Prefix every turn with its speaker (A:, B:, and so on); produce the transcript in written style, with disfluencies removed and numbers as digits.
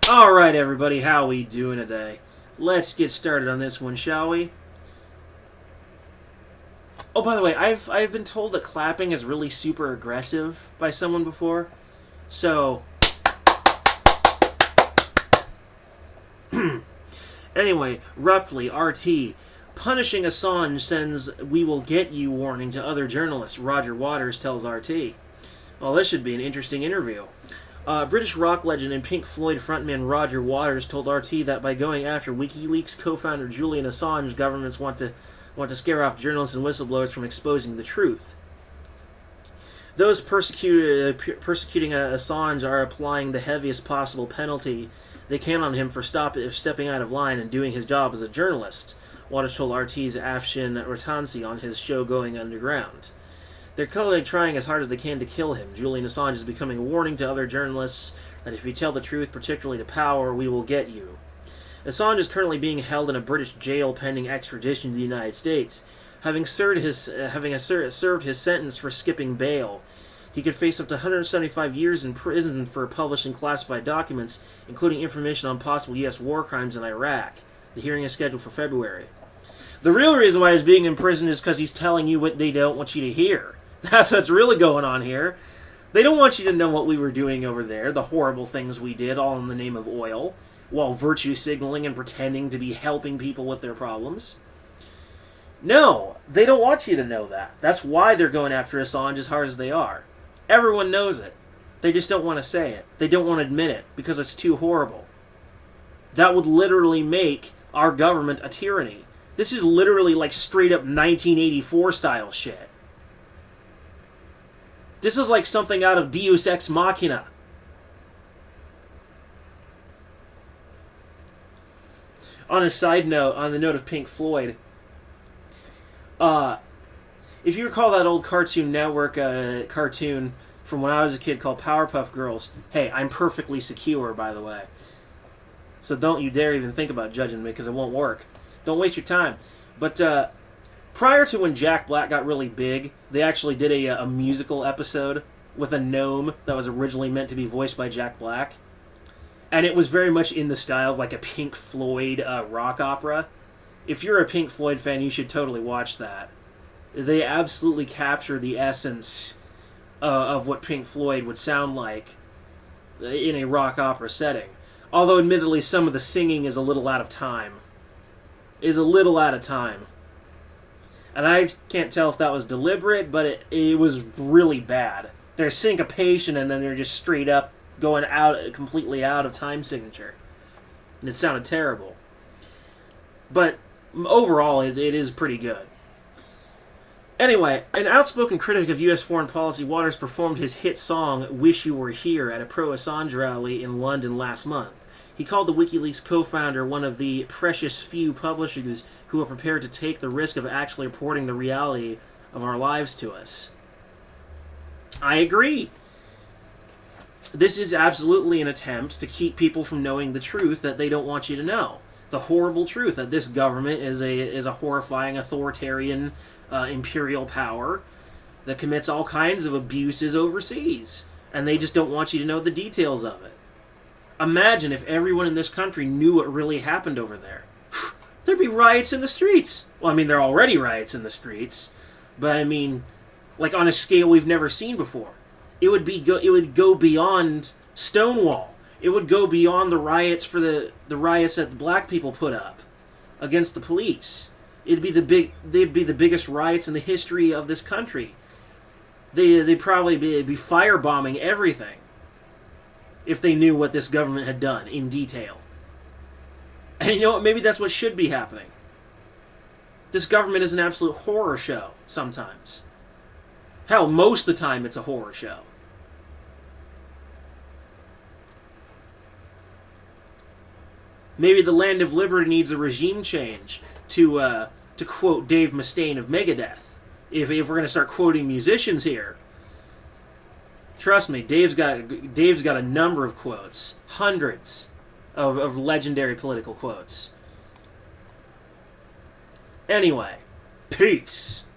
A: Alright everybody, how we doing today? Let's get started on this one, shall we? Oh, by the way, I've been told that clapping is really super aggressive by someone before. So, anyway, roughly, RT. Punishing Assange sends "we will get you" warning to other journalists, Roger Waters tells RT. Well, this should be an interesting interview. British rock legend and Pink Floyd frontman Roger Waters told RT that by going after WikiLeaks co-founder Julian Assange, governments want to scare off journalists and whistleblowers from exposing the truth. Those persecuting Assange are applying the heaviest possible penalty they can on him for stepping out of line and doing his job as a journalist, Waters told RT's Afshin Ratansi on his show Going Underground. They're clearly trying as hard as they can to kill him. Julian Assange is becoming a warning to other journalists that if you tell the truth, particularly to power, we will get you. Assange is currently being held in a British jail pending extradition to the United States. Having served his sentence for skipping bail, he could face up to 175 years in prison for publishing classified documents, including information on possible U.S. war crimes in Iraq. The hearing is scheduled for February. The real reason why he's being imprisoned is because he's telling you what they don't want you to hear. That's what's really going on here. They don't want you to know what we were doing over there, the horrible things we did, all in the name of oil, while virtue signaling and pretending to be helping people with their problems. No, they don't want you to know that. That's why they're going after Assange as hard as they are. Everyone knows it. They just don't want to say it. They don't want to admit it, because it's too horrible. That would literally make our government a tyranny. This is literally like straight up 1984 style shit. This is like something out of Deus Ex Machina. On a side note, on the note of Pink Floyd, if you recall that old Cartoon Network cartoon from when I was a kid called Powerpuff Girls, hey, I'm perfectly secure, by the way. So don't you dare even think about judging me, because it won't work. Don't waste your time. But, prior to when Jack Black got really big, they actually did a musical episode with a gnome that was originally meant to be voiced by Jack Black. And it was very much in the style of like a Pink Floyd rock opera. If you're a Pink Floyd fan, you should totally watch that. They absolutely capture the essence of what Pink Floyd would sound like in a rock opera setting. Although, admittedly, some of the singing is a little out of time. And I can't tell if that was deliberate, but it was really bad. There's syncopation, and then they're just straight up going completely out of time signature. And it sounded terrible. But overall, it is pretty good. Anyway, an outspoken critic of U.S. foreign policy, Waters performed his hit song, "Wish You Were Here," at a pro-Assange rally in London last month. He called the WikiLeaks co-founder one of the precious few publishers who are prepared to take the risk of actually reporting the reality of our lives to us. I agree. This is absolutely an attempt to keep people from knowing the truth that they don't want you to know. The horrible truth that this government is a horrifying authoritarian imperial power that commits all kinds of abuses overseas. And they just don't want you to know the details of it. Imagine if everyone in this country knew what really happened over there. There'd be riots in the streets. Well, I mean, there are already riots in the streets. But, I mean, like on a scale we've never seen before. It would go beyond Stonewall. It would go beyond the riots for the riots that the black people put up against the police. They'd be the biggest riots in the history of this country. They'd probably be firebombing everything if they knew what this government had done in detail. And you know what? Maybe that's what should be happening. This government is an absolute horror show sometimes. Hell, most of the time it's a horror show. Maybe the land of liberty needs a regime change, to quote Dave Mustaine of Megadeth. If we're going to start quoting musicians here. Trust me, Dave's got a number of quotes. Hundreds of legendary political quotes. Anyway, peace.